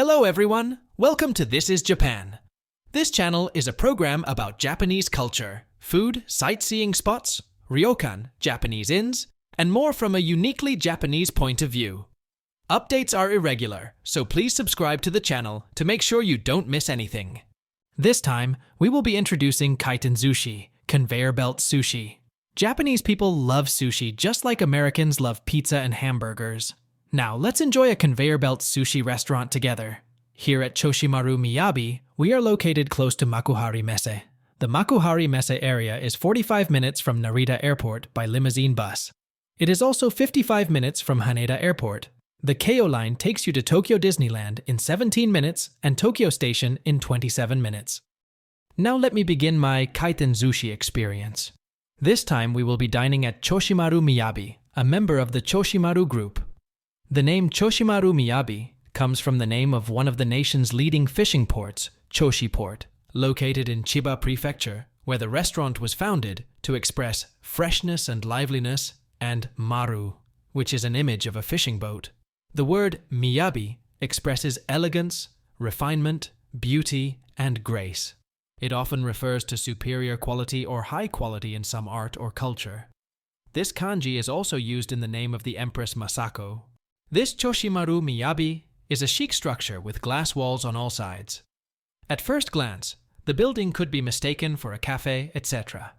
Hello everyone, welcome to This is Japan. This channel is a program about Japanese culture, food, sightseeing spots, ryokan, Japanese inns, and more from a uniquely Japanese point of view. Updates are irregular, so please subscribe to the channel to make sure you don't miss anything. This time, we will be introducing Kaitenzushi, Conveyor-belt Sushi. Japanese people love sushi just like Americans love pizza and hamburgers. Now, let's enjoy a conveyor-belt sushi restaurant together. Here at Choshimaru Miyabi, we are located close to Makuhari Messe. The Makuhari Messe area is 45 minutes from Narita Airport by limousine bus. It is also 55 minutes from Haneda Airport. The Keio line takes you to Tokyo Disneyland in 17 minutes and Tokyo Station in 27 minutes. Now let me begin my Kaitenzushi experience. This time we will be dining at Choshimaru Miyabi, a member of the Choshimaru group. The name Choshimaru Miyabi comes from the name of one of the nation's leading fishing ports, Choshi Port, located in Chiba Prefecture, where the restaurant was founded to express freshness and liveliness, and maru, which is an image of a fishing boat. The word Miyabi expresses elegance, refinement, beauty, and grace. It often refers to superior quality or high quality in some art or culture. This kanji is also used in the name of the Empress Masako. This Choshimaru Miyabi is a chic structure with glass walls on all sides. At first glance, the building could be mistaken for a cafe, etc.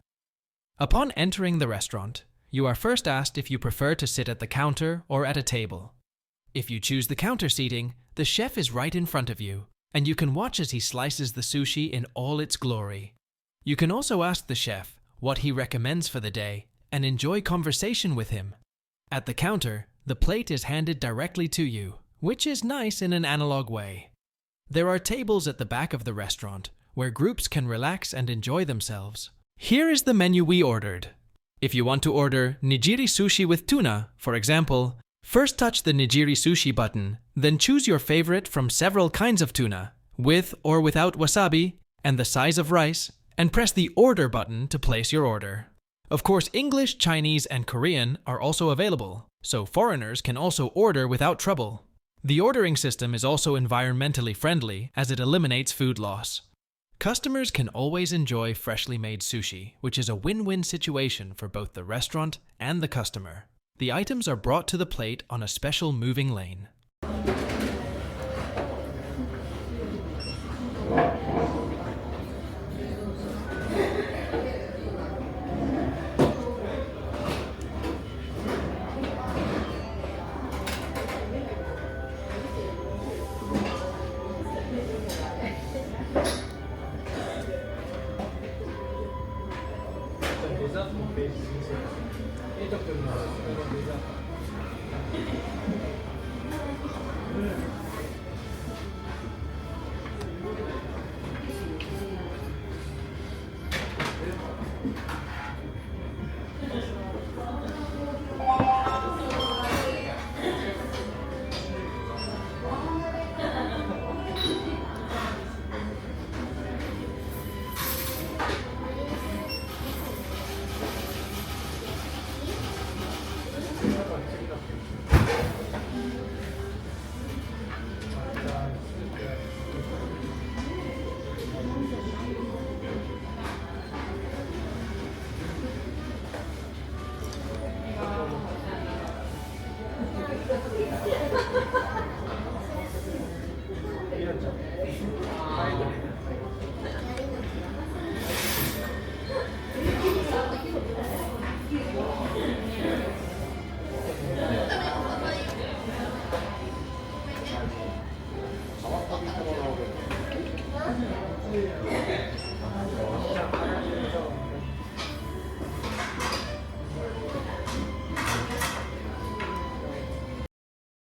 Upon entering the restaurant, you are first asked if you prefer to sit at the counter or at a table. If you choose the counter seating, the chef is right in front of you, and you can watch as he slices the sushi in all its glory. You can also ask the chef what he recommends for the day and enjoy conversation with him. At the counter, the plate is handed directly to you, which is nice in an analog way. There are tables at the back of the restaurant where groups can relax and enjoy themselves. Here is the menu we ordered. If you want to order nigiri sushi with tuna, for example, first touch the nigiri sushi button, then choose your favorite from several kinds of tuna, with or without wasabi, and the size of rice, and press the order button to place your order. Of course, English, Chinese, and Korean are also available, so foreigners can also order without trouble. The ordering system is also environmentally friendly as it eliminates food loss. Customers can always enjoy freshly made sushi, which is a win-win situation for both the restaurant and the customer. The items are brought to the plate on a special moving lane.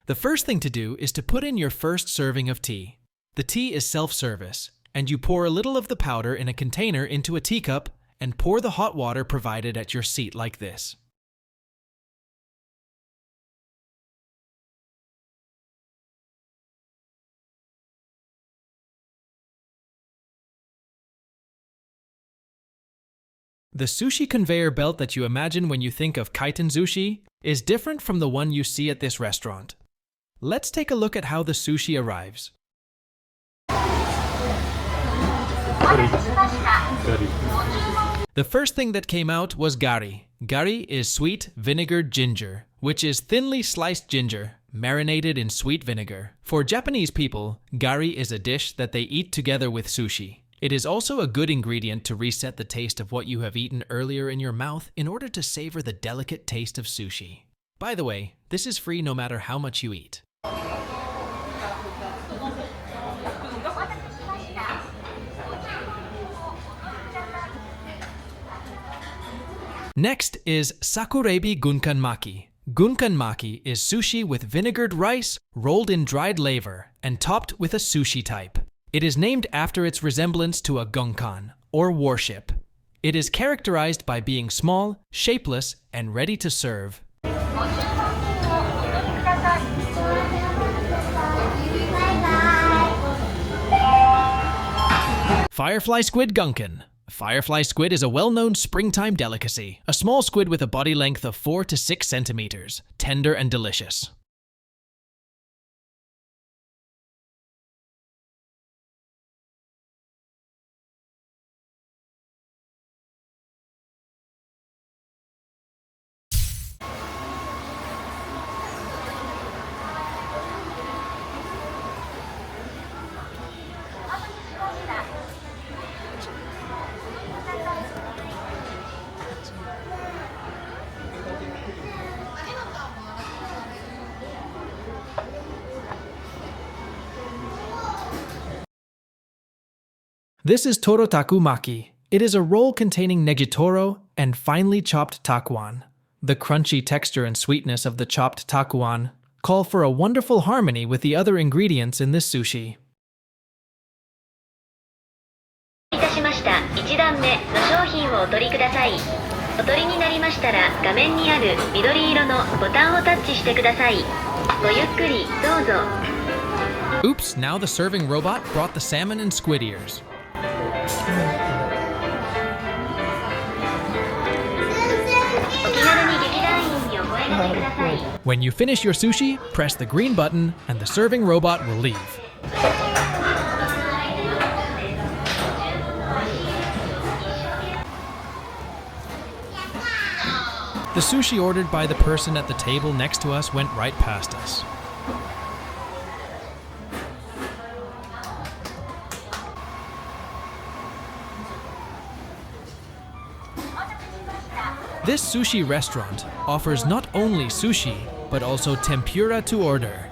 The first thing to do is to put in your first serving of tea. The tea is self-service, and you pour a little of the powder in a container into a teacup and pour the hot water provided at your seat like this. The sushi conveyor belt that you imagine when you think of Kaitenzushi is different from the one you see at this restaurant. Let's take a look at how the sushi arrives. The first thing that came out was gari. Gari is sweet vinegared ginger, which is thinly sliced ginger, marinated in sweet vinegar. For Japanese people, gari is a dish that they eat together with sushi. It is also a good ingredient to reset the taste of what you have eaten earlier in your mouth in order to savor the delicate taste of sushi. By the way, this is free no matter how much you eat. Next is sakuraebi gunkan maki. Gunkan maki is sushi with vinegared rice rolled in dried laver and topped with a sushi type. It is named after its resemblance to a gunkan, or warship. It is characterized by being small, shapeless, and ready to serve. Firefly squid gunkan. Firefly squid is a well-known springtime delicacy, a small squid with a body length of 4 to 6 centimeters, tender and delicious. This is torotakumaki. It is a roll containing negitoro and finely chopped takuan. The crunchy texture and sweetness of the chopped takuan call for a wonderful harmony with the other ingredients in this sushi. いたしました。1段目の商品をお取りください。お取りになりましたら画面にある緑色のボタンをタッチしてください。ごゆっくりどうぞ。Oops, now the serving robot brought the salmon and squid ears. When you finish your sushi, press the green button and the serving robot will leave. The sushi ordered by the person at the table next to us went right past us. This sushi restaurant offers not only sushi, but also tempura to order.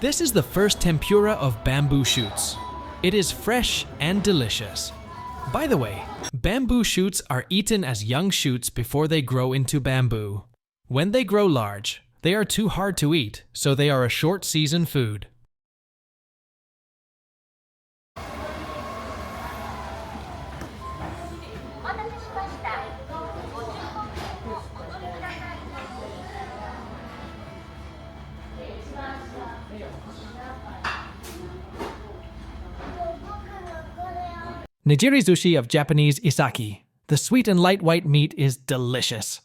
This is the first tempura of bamboo shoots. It is fresh and delicious. By the way, bamboo shoots are eaten as young shoots before they grow into bamboo. When they grow large, they are too hard to eat, so they are a short-season food. Nigiri sushi of Japanese isaki. The sweet and light white meat is delicious.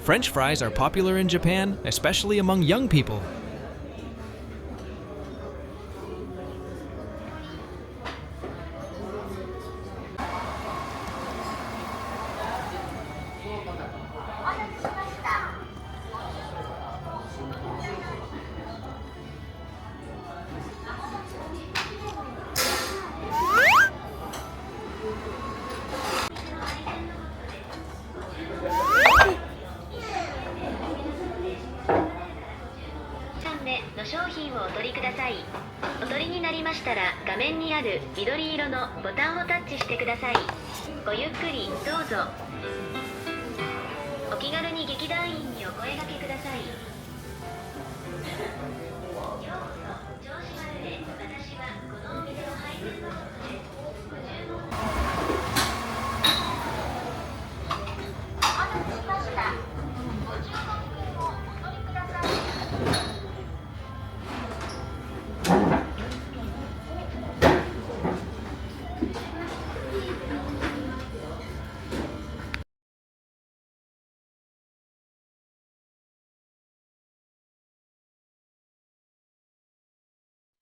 French fries are popular in Japan, especially among young people.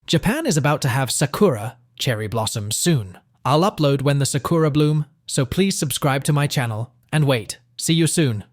Japan is about to have sakura, cherry blossoms, soon. I'll upload when the sakura bloom, so please subscribe to my channel. And wait, see you soon.